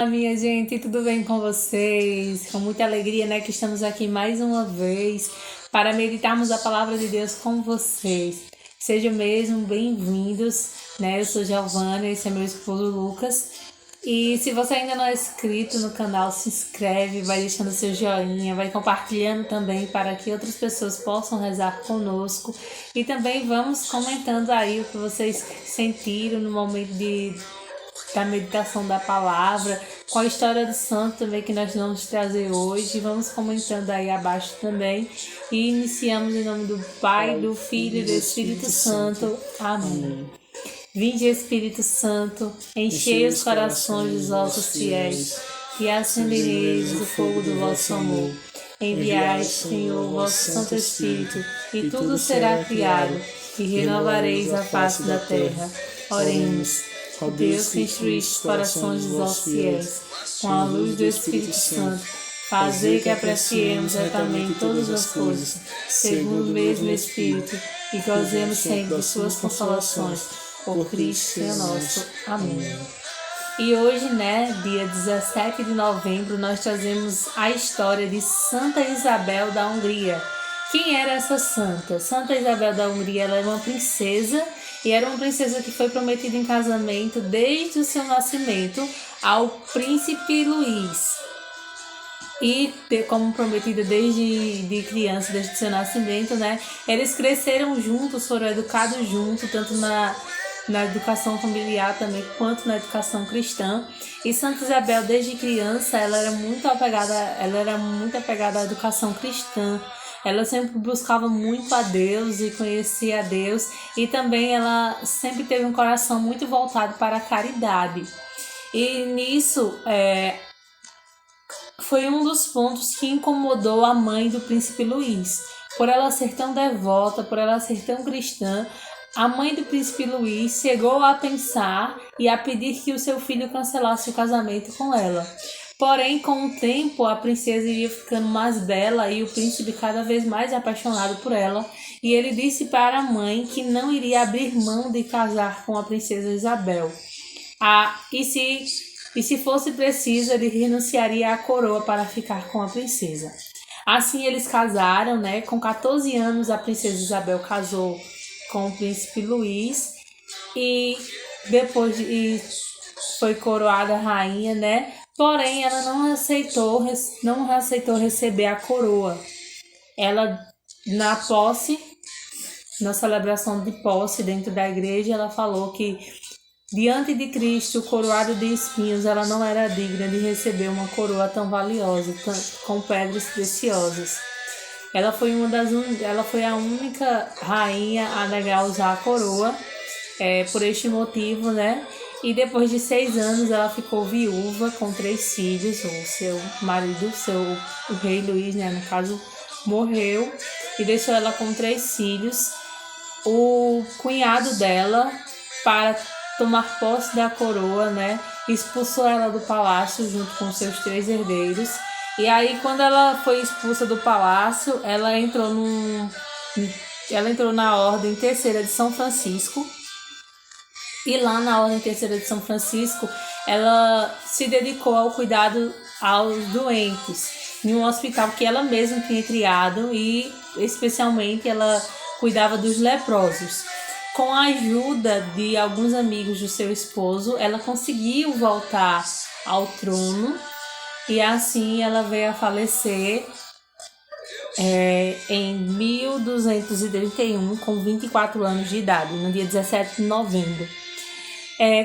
Minha gente, tudo bem com vocês? Com muita alegria, né, que estamos aqui mais uma vez para meditarmos a palavra de Deus com vocês. Sejam mesmo bem-vindos, né? Eu sou Giovana, esse é meu esposo Lucas. E se você ainda não é inscrito no canal, se inscreve, vai deixando seu joinha, vai compartilhando também para que outras pessoas possam rezar conosco. E também vamos comentando aí o que vocês sentiram no momento da meditação da palavra, com a história do santo também que nós vamos trazer hoje. Vamos comentando aí abaixo também. E iniciamos em nome do Pai, do Filho e do Espírito Santo. Amém. Vinde, Espírito Santo, enchei os corações dos vossos fiéis e acendereis o fogo do vosso amor. Enviai, Senhor, o vosso Santo Espírito, e tudo será criado, e renovareis a face da terra. Oremos. Ó Deus, que instruíste os corações dos vossos fiéis, com a luz do Espírito Santo, fazei que apreciemos retamente todas as coisas, segundo o mesmo Espírito, e gozemos sempre de suas consolações. Por Cristo, Senhor nosso. Amém. E hoje, né, dia 17 de novembro, nós trazemos a história de Santa Isabel da Hungria. Quem era essa santa? Santa Isabel da Hungria, ela era uma princesa, e era uma princesa que foi prometida em casamento desde o seu nascimento ao príncipe Luís. E como prometida desde criança, desde o seu nascimento, né? Eles cresceram juntos, foram educados juntos, tanto na educação familiar também, quanto na educação cristã. E Santa Isabel, desde criança, ela era muito apegada à educação cristã. Ela sempre buscava muito a Deus e conhecia a Deus, e também ela sempre teve um coração muito voltado para a caridade. E nisso foi um dos pontos que incomodou a mãe do príncipe Luís. Por ela ser tão devota, por ela ser tão cristã, a mãe do príncipe Luís chegou a pensar e a pedir que o seu filho cancelasse o casamento com ela. Porém, com o tempo, a princesa iria ficando mais bela e o príncipe cada vez mais apaixonado por ela. E ele disse para a mãe que não iria abrir mão de casar com a princesa Isabel. E se fosse preciso, ele renunciaria à coroa para ficar com a princesa. Assim, eles casaram, né? Com 14 anos, a princesa Isabel casou com o príncipe Luís e depois foi coroada rainha, né? Porém, ela não aceitou receber a coroa. Ela, na celebração de posse dentro da igreja, ela falou que diante de Cristo, coroado de espinhos, ela não era digna de receber uma coroa tão valiosa, com pedras preciosas. Ela foi a única rainha a negar usar a coroa, por este motivo, né? E depois de 6 anos ela ficou viúva com 3 filhos. O seu marido, o rei Luís, né, no caso, morreu e deixou ela com 3 filhos. O cunhado dela, para tomar posse da coroa, né, expulsou ela do palácio junto com seus 3 herdeiros. E aí, quando ela foi expulsa do palácio, ela entrou na Ordem Terceira de São Francisco. E lá na Ordem Terceira de São Francisco, ela se dedicou ao cuidado aos doentes, em um hospital que ela mesma tinha criado, e especialmente ela cuidava dos leprosos. Com a ajuda de alguns amigos do seu esposo, ela conseguiu voltar ao trono, e assim ela veio a falecer em 1231, com 24 anos de idade, no dia 17 de novembro.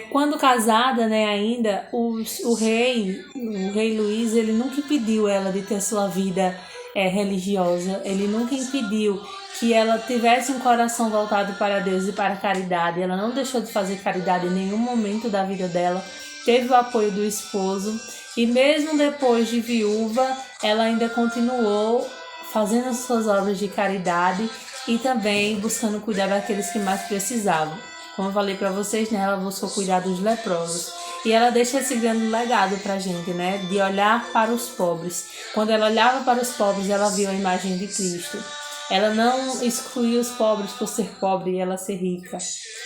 Quando casada, né, ainda, o rei Luís, ele nunca impediu ela de ter sua vida religiosa. Ele nunca impediu que ela tivesse um coração voltado para Deus e para a caridade. Ela não deixou de fazer caridade em nenhum momento da vida dela. Teve o apoio do esposo. E mesmo depois de viúva, ela ainda continuou fazendo as suas obras de caridade e também buscando cuidar daqueles que mais precisavam. Como eu falei para vocês, né, ela buscou cuidar dos leprosos. E ela deixa esse grande legado para a gente, né, de olhar para os pobres. Quando ela olhava para os pobres, ela viu a imagem de Cristo. Ela não excluía os pobres por ser pobre e ela ser rica.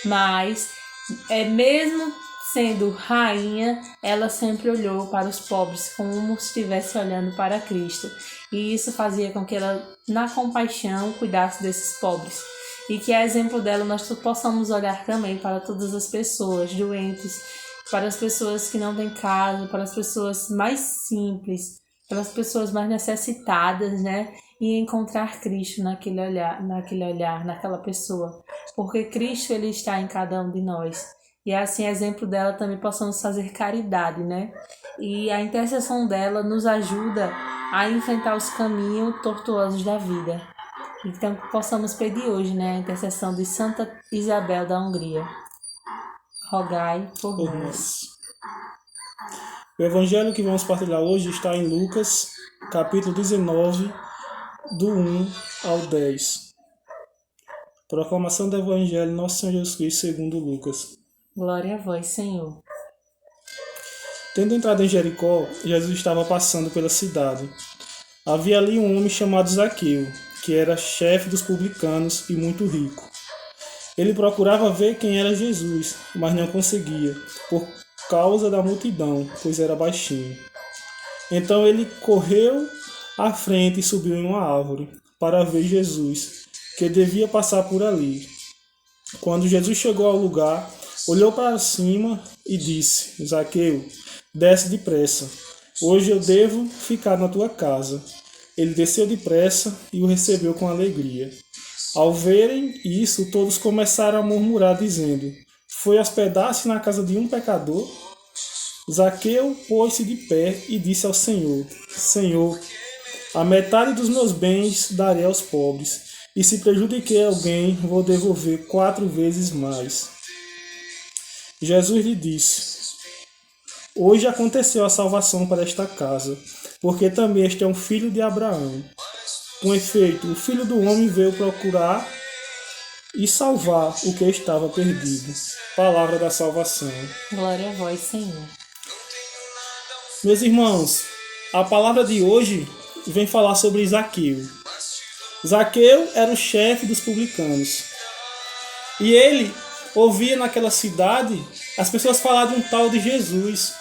Mas, mesmo sendo rainha, ela sempre olhou para os pobres como se estivesse olhando para Cristo. E isso fazia com que ela, na compaixão, cuidasse desses pobres. E que, a exemplo dela, nós possamos olhar também para todas as pessoas doentes, para as pessoas que não têm casa, para as pessoas mais simples, para as pessoas mais necessitadas, né? E encontrar Cristo naquele olhar, naquela pessoa. Porque Cristo, ele está em cada um de nós. E assim, exemplo dela, também possamos fazer caridade, né? E a intercessão dela nos ajuda a enfrentar os caminhos tortuosos da vida. Então, possamos pedir hoje, né, a intercessão de Santa Isabel da Hungria. Rogai por nós. O evangelho que vamos partilhar hoje está em Lucas, capítulo 19, do 1 ao 10. Proclamação do evangelho de Nosso Senhor Jesus Cristo segundo Lucas. Glória a vós, Senhor. Tendo entrado em Jericó, Jesus estava passando pela cidade. Havia ali um homem chamado Zaqueu, que era chefe dos publicanos e muito rico. Ele procurava ver quem era Jesus, mas não conseguia, por causa da multidão, pois era baixinho. Então ele correu à frente e subiu em uma árvore, para ver Jesus, que devia passar por ali. Quando Jesus chegou ao lugar, olhou para cima e disse: Zaqueu, desce depressa, hoje eu devo ficar na tua casa. Ele desceu depressa e o recebeu com alegria. Ao verem isso, todos começaram a murmurar, dizendo: Foi hospedar-se na casa de um pecador? Zaqueu pôs-se de pé e disse ao Senhor: Senhor, a metade dos meus bens darei aos pobres, e se prejudiquei alguém, vou devolver 4 vezes mais. Jesus lhe disse: Hoje aconteceu a salvação para esta casa, porque também este é um filho de Abraão. Com efeito, o Filho do Homem veio procurar e salvar o que estava perdido. Palavra da salvação. Glória a vós, Senhor. Meus irmãos, a palavra de hoje vem falar sobre Zaqueu. Zaqueu era o chefe dos publicanos. E ele ouvia naquela cidade as pessoas falar de um tal de Jesus.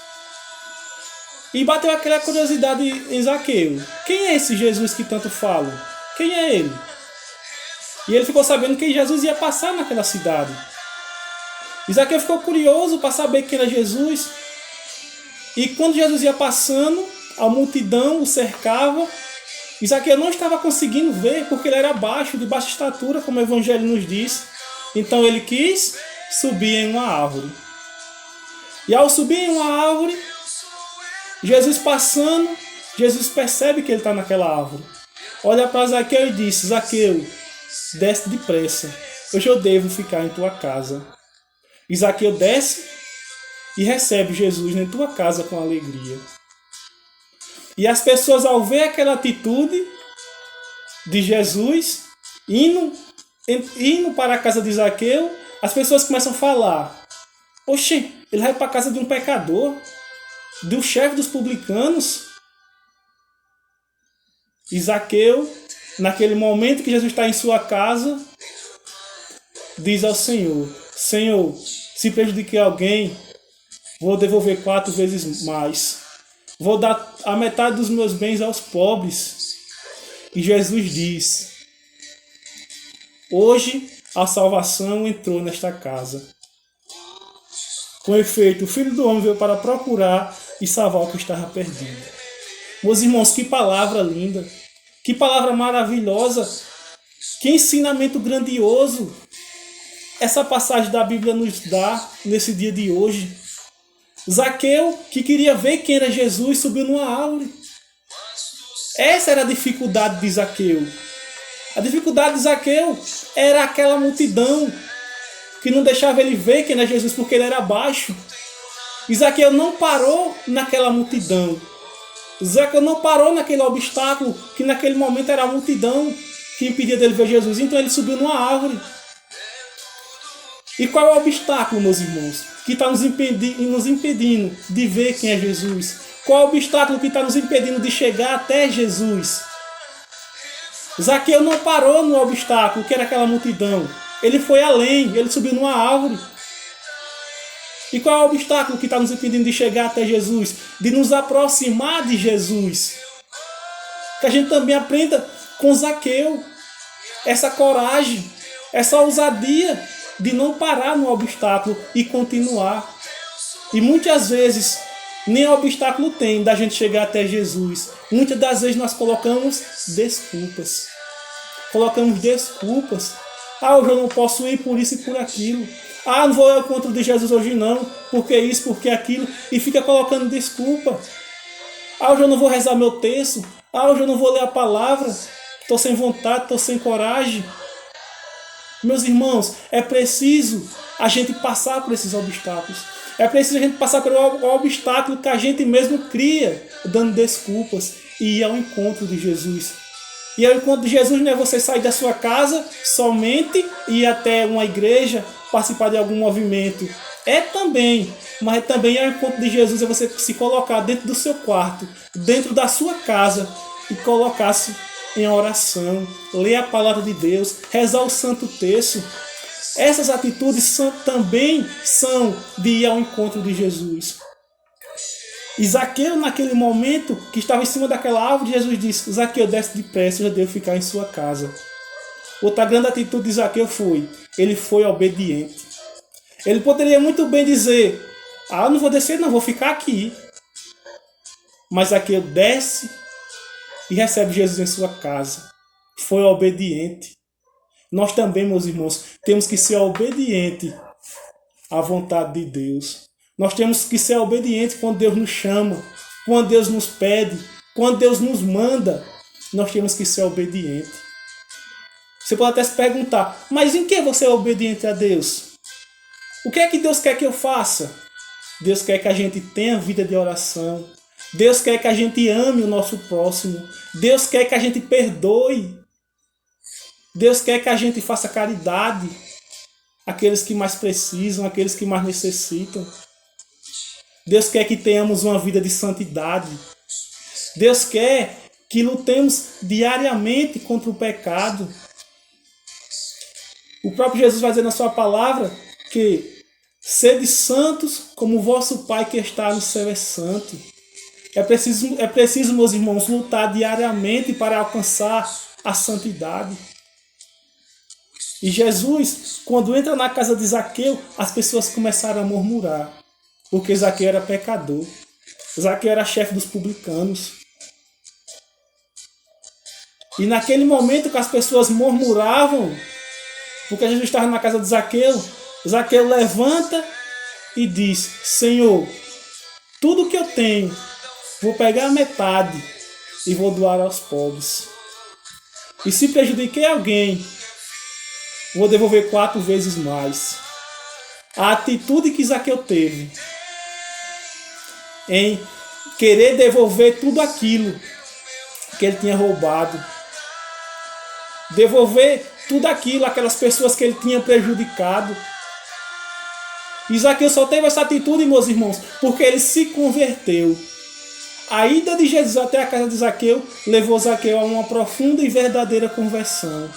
E bateu aquela curiosidade em Zaqueu. Quem é esse Jesus que tanto falam? Quem é ele? E ele ficou sabendo que Jesus ia passar naquela cidade. E Zaqueu ficou curioso para saber quem era Jesus. E quando Jesus ia passando, a multidão o cercava. E Zaqueu não estava conseguindo ver porque ele era baixo, de baixa estatura, como o Evangelho nos diz. Então ele quis subir em uma árvore. E ao subir em uma árvore, Jesus passando, Jesus percebe que ele está naquela árvore. Olha para Zaqueu e diz: Zaqueu, desce depressa, hoje eu devo ficar em tua casa. E Zaqueu desce e recebe Jesus em tua casa com alegria. E as pessoas, ao ver aquela atitude de Jesus, indo para a casa de Zaqueu, as pessoas começam a falar: Oxe, ele vai para a casa de um pecador, do chefe dos publicanos. E Zaqueu, naquele momento que Jesus está em sua casa, diz ao Senhor: Senhor, se prejudiquei alguém, vou devolver 4 vezes mais. Vou dar a metade dos meus bens aos pobres. E Jesus diz: Hoje a salvação entrou nesta casa. Com efeito, o Filho do Homem veio para procurar e salvar o que estava perdido. Meus irmãos, que palavra linda, que palavra maravilhosa, que ensinamento grandioso essa passagem da Bíblia nos dá nesse dia de hoje. Zaqueu, que queria ver quem era Jesus, subiu numa árvore. Essa era a dificuldade de Zaqueu. A dificuldade de Zaqueu era aquela multidão que não deixava ele ver quem era Jesus porque ele era baixo. E Zaqueu não parou naquela multidão. Zaqueu não parou naquele obstáculo que naquele momento era a multidão que impedia dele ver Jesus. Então ele subiu numa árvore. E qual é o obstáculo, meus irmãos, que está nos impedindo de ver quem é Jesus? Qual é o obstáculo que está nos impedindo de chegar até Jesus? Zaqueu não parou no obstáculo, que era aquela multidão. Ele foi além, ele subiu numa árvore. E qual é o obstáculo que está nos impedindo de chegar até Jesus? De nos aproximar de Jesus? Que a gente também aprenda com Zaqueu essa coragem, essa ousadia de não parar no obstáculo e continuar. E muitas vezes nem obstáculo tem da gente chegar até Jesus. Muitas das vezes nós colocamos desculpas. Hoje eu não posso ir por isso e por aquilo. Não vou ao encontro de Jesus hoje não, porque isso, porque aquilo. E fica colocando desculpa. Hoje eu não vou rezar meu texto. Hoje eu não vou ler a palavra. Estou sem vontade, estou sem coragem. Meus irmãos, é preciso a gente passar por esses obstáculos. É preciso a gente passar pelo obstáculo que a gente mesmo cria, dando desculpas, e ir ao encontro de Jesus. E ao encontro de Jesus não é você sair da sua casa somente e ir até uma igreja, participar de algum movimento. É também, mas também ao encontro de Jesus é você se colocar dentro do seu quarto, dentro da sua casa e colocar-se em oração, ler a palavra de Deus, rezar o Santo Terço. Essas atitudes também são de ir ao encontro de Jesus. E Zaqueu, naquele momento, que estava em cima daquela árvore, Jesus disse: Zaqueu, desce depressa, eu já devo ficar em sua casa. Outra grande atitude de Zaqueu ele foi obediente. Ele poderia muito bem dizer: não vou descer não, vou ficar aqui. Mas Zaqueu desce e recebe Jesus em sua casa. Foi obediente. Nós também, meus irmãos, temos que ser obedientes à vontade de Deus. Nós temos que ser obedientes quando Deus nos chama, quando Deus nos pede, quando Deus nos manda. Nós temos que ser obedientes. Você pode até se perguntar: mas em que você é obediente a Deus? O que é que Deus quer que eu faça? Deus quer que a gente tenha vida de oração. Deus quer que a gente ame o nosso próximo. Deus quer que a gente perdoe. Deus quer que a gente faça caridade àqueles que mais precisam, àqueles que mais necessitam. Deus quer que tenhamos uma vida de santidade. Deus quer que lutemos diariamente contra o pecado. O próprio Jesus vai dizer na sua palavra que sede santos como o vosso Pai que está no céu é santo. É preciso, meus irmãos, lutar diariamente para alcançar a santidade. E Jesus, quando entra na casa de Zaqueu, as pessoas começaram a murmurar, porque Zaqueu era pecador. Zaqueu era chefe dos publicanos. E naquele momento que as pessoas murmuravam, porque Jesus estava na casa de Zaqueu, Zaqueu levanta e diz: Senhor, tudo que eu tenho, vou pegar a metade e vou doar aos pobres. E se prejudiquei alguém, vou devolver 4 vezes mais. A atitude que Zaqueu teve em querer devolver tudo aquilo que ele tinha roubado, devolver tudo aquilo, aquelas pessoas que ele tinha prejudicado. E Zaqueu só teve essa atitude, meus irmãos, porque ele se converteu. A ida de Jesus até a casa de Zaqueu levou Zaqueu a uma profunda e verdadeira conversão.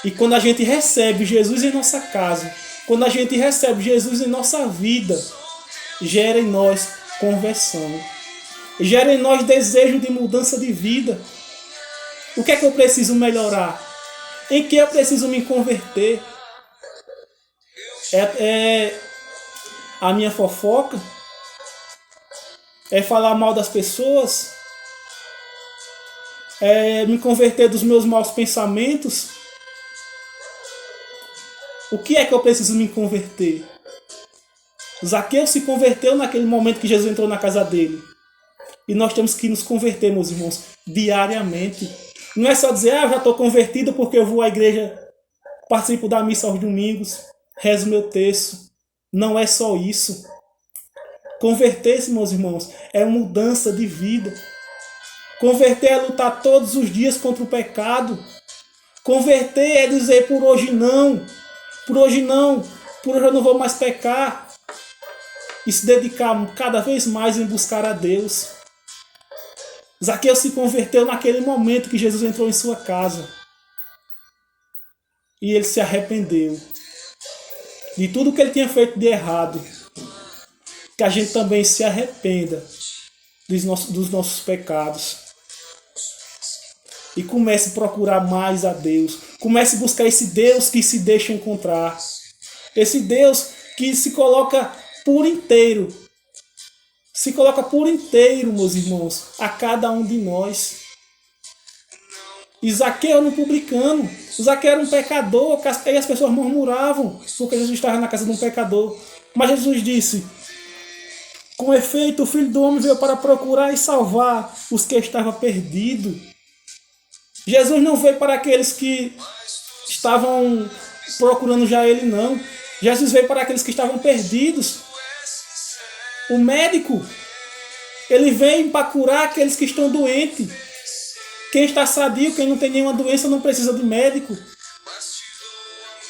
E quando a gente recebe Jesus em nossa casa, quando a gente recebe Jesus em nossa vida, gera em nós conversão. Gera em nós desejo de mudança de vida. O que é que eu preciso melhorar? Em que eu preciso me converter? É a minha fofoca? É falar mal das pessoas? É me converter dos meus maus pensamentos? O que é que eu preciso me converter? Zaqueu se converteu naquele momento que Jesus entrou na casa dele. E nós temos que nos converter, meus irmãos, diariamente. Não é só dizer: eu já estou convertido porque eu vou à igreja, participo da missa aos domingos, rezo meu texto. Não é só isso. Converter-se, meus irmãos, é mudança de vida. Converter é lutar todos os dias contra o pecado. Converter é dizer: por hoje não. Por hoje não. Por hoje eu não vou mais pecar. E se dedicar cada vez mais em buscar a Deus. Zaqueu se converteu naquele momento que Jesus entrou em sua casa. E ele se arrependeu. de tudo que ele tinha feito de errado, que a gente também se arrependa dos nossos pecados e comece a procurar mais a Deus. Comece a buscar esse Deus que se deixa encontrar. Esse Deus que se coloca por inteiro. Se coloca por inteiro, meus irmãos, a cada um de nós. E Zaqueu era um publicano. Zaqueu era um pecador. E as pessoas murmuravam porque Jesus estava na casa de um pecador. Mas Jesus disse: com efeito, o Filho do Homem veio para procurar e salvar os que estavam perdidos. Jesus não veio para aqueles que estavam procurando já Ele, não. Jesus veio para aqueles que estavam perdidos. O médico, ele vem para curar aqueles que estão doentes. Quem está sadio, quem não tem nenhuma doença, não precisa de médico.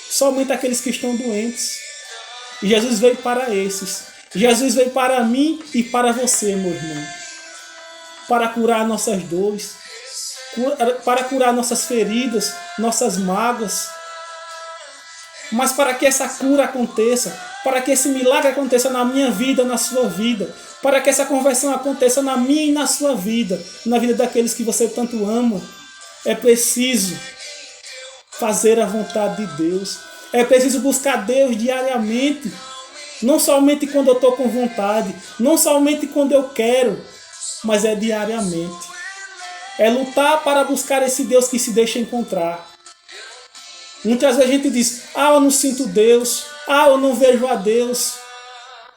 Somente aqueles que estão doentes. E Jesus veio para esses. Jesus veio para mim e para você, meu irmão. Para curar nossas dores. Para curar nossas feridas, nossas mágoas. Mas para que essa cura aconteça, para que esse milagre aconteça na minha vida, na sua vida, para que essa conversão aconteça na minha e na sua vida, na vida daqueles que você tanto ama, é preciso fazer a vontade de Deus. É preciso buscar Deus diariamente. Não somente quando eu estou com vontade, não somente quando eu quero, mas é diariamente. É lutar para buscar esse Deus que se deixa encontrar. Muitas vezes a gente diz: eu não sinto Deus, eu não vejo a Deus.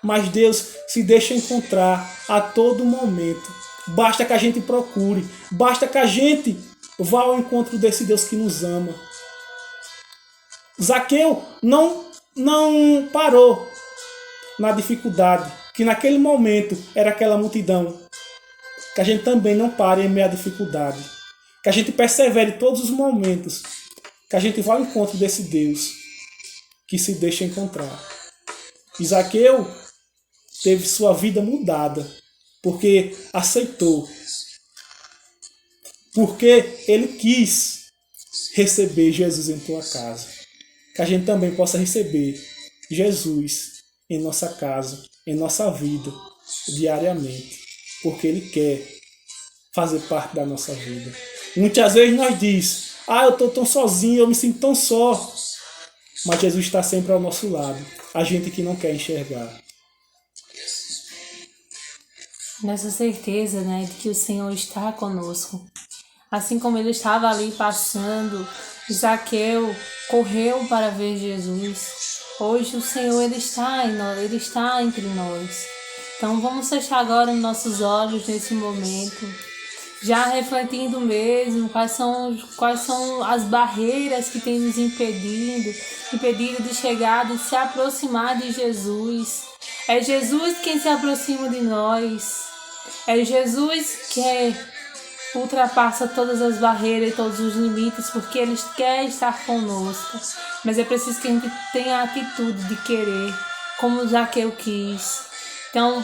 Mas Deus se deixa encontrar a todo momento. Basta que a gente procure, basta que a gente vá ao encontro desse Deus que nos ama. Zaqueu não parou na dificuldade, que naquele momento era aquela multidão. Que a gente também não pare em meio à dificuldade. Que a gente persevere todos os momentos. Que a gente vá ao encontro desse Deus que se deixa encontrar. Zaqueu teve sua vida mudada porque aceitou. Porque ele quis receber Jesus em tua casa. Que a gente também possa receber Jesus em nossa casa, em nossa vida, diariamente. Porque Ele quer fazer parte da nossa vida. Muitas vezes nós diz: eu estou tão sozinho, eu me sinto tão só. Mas Jesus está sempre ao nosso lado. A gente que não quer enxergar. Nessa certeza, de que o Senhor está conosco. Assim como Ele estava ali passando, Zaqueu correu para ver Jesus. Hoje o Senhor Ele está entre nós. Então vamos fechar agora os nossos olhos nesse momento, já refletindo mesmo quais são as barreiras que têm nos impedido de chegar, de se aproximar de Jesus. É Jesus quem se aproxima de nós. É Jesus que ultrapassa todas as barreiras e todos os limites, porque Ele quer estar conosco. Mas é preciso que a gente tenha a atitude de querer, como Zaqueu quis. Então,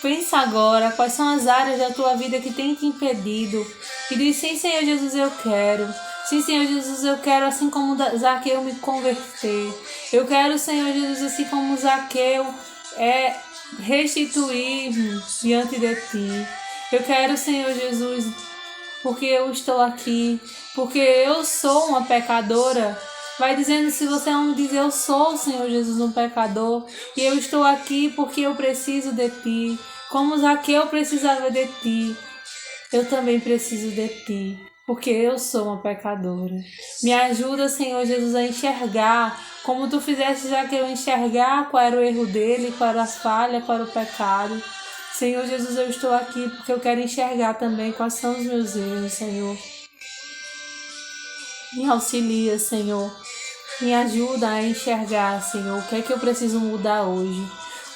pensa agora quais são as áreas da tua vida que tem te impedido. E diz: sim, Senhor Jesus, eu quero. Sim, Senhor Jesus, eu quero, assim como Zaqueu, me converter. Eu quero, Senhor Jesus, assim como Zaqueu, restituir-me diante de Ti. Eu quero, Senhor Jesus, porque eu estou aqui, porque eu sou uma pecadora. Vai dizendo, se você não diz: eu sou, Senhor Jesus, um pecador, e eu estou aqui porque eu preciso de Ti. Como Zaqueu precisava de Ti, eu também preciso de Ti, porque eu sou uma pecadora. Me ajuda, Senhor Jesus, a enxergar, como Tu fizeste Zaqueu enxergar qual era o erro dele, qual era as falhas, qual era o pecado. Senhor Jesus, eu estou aqui porque eu quero enxergar também quais são os meus erros, Senhor. Me auxilia, Senhor. Me ajuda a enxergar, Senhor, o que é que eu preciso mudar hoje.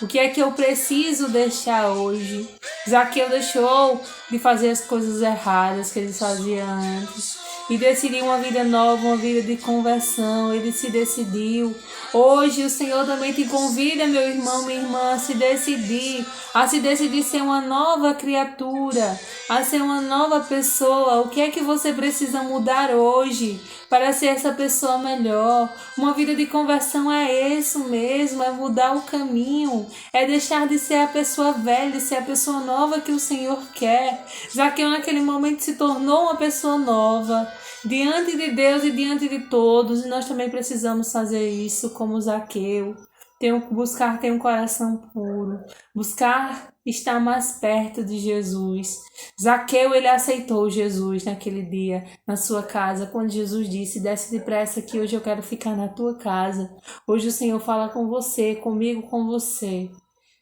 O que é que eu preciso deixar hoje. Zaqueu deixou de fazer as coisas erradas que ele fazia antes. e decidiu uma vida nova, uma vida de conversão. Ele se decidiu. Hoje o Senhor também te convida, meu irmão, minha irmã, a se decidir ser uma nova criatura, a ser uma nova pessoa. O que é que você precisa mudar hoje para ser essa pessoa melhor? Uma vida de conversão é isso mesmo, é mudar o caminho, é deixar de ser a pessoa velha, ser a pessoa nova que o Senhor quer. Zaqueu naquele momento se tornou uma pessoa nova, diante de Deus e diante de todos, e nós também precisamos fazer isso como Zaqueu. Buscar ter um coração puro, buscar estar mais perto de Jesus. Zaqueu, ele aceitou Jesus naquele dia, na sua casa, quando Jesus disse: desce depressa que hoje eu quero ficar na tua casa. Hoje o Senhor fala com você, comigo, com você.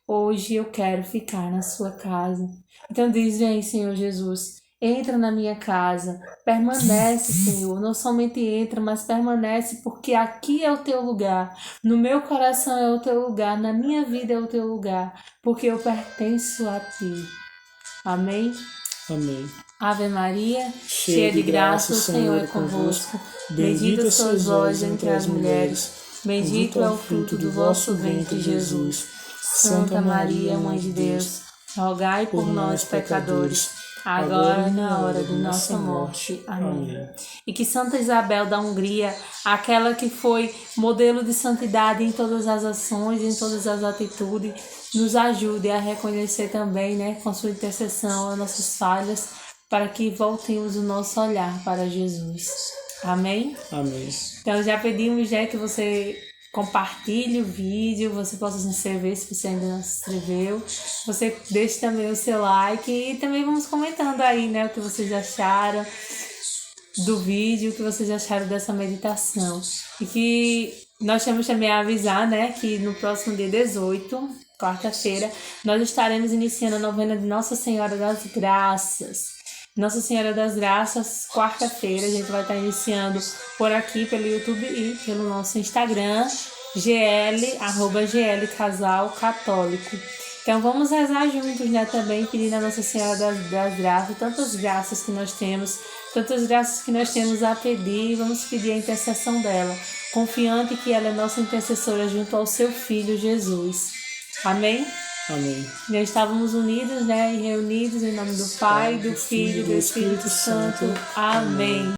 Hoje eu quero ficar na sua casa. Então diz: vem, Senhor Jesus, entra na minha casa, permanece, Senhor, não somente entra, mas permanece, porque aqui é o teu lugar, no meu coração é o teu lugar, na minha vida é o teu lugar, porque eu pertenço a ti. Amém? Amém. Ave Maria, cheia de graça, o Senhor é convosco. Bendita sois vós entre as mulheres, bendito é o fruto do vosso ventre, Jesus. Santa Maria, Mãe de Deus, rogai por nós, pecadores, agora e na hora de nossa morte. Amém. E que Santa Isabel da Hungria, aquela que foi modelo de santidade em todas as ações, em todas as atitudes, nos ajude a reconhecer também, com sua intercessão, as nossas falhas, para que voltemos o nosso olhar para Jesus. Amém? Amém. Então já pedimos que você compartilhe o vídeo, você possa se inscrever se você ainda não se inscreveu. Você deixe também o seu like e também vamos comentando aí, o que vocês acharam do vídeo, o que vocês acharam dessa meditação. E que nós temos também a avisar, que no próximo dia 18, quarta-feira, nós estaremos iniciando a novena de Nossa Senhora das Graças. Nossa Senhora das Graças, quarta-feira, a gente vai estar iniciando por aqui, pelo YouTube e pelo nosso Instagram, @GL Casal Católico. Então vamos rezar juntos, também, pedindo a Nossa Senhora das Graças, tantas graças que nós temos a pedir, vamos pedir a intercessão dela, confiante que ela é nossa intercessora junto ao seu Filho Jesus. Amém? Amém. Já estávamos unidos, e reunidos em nome do Pai, do Filho e do Espírito Santo. Amém.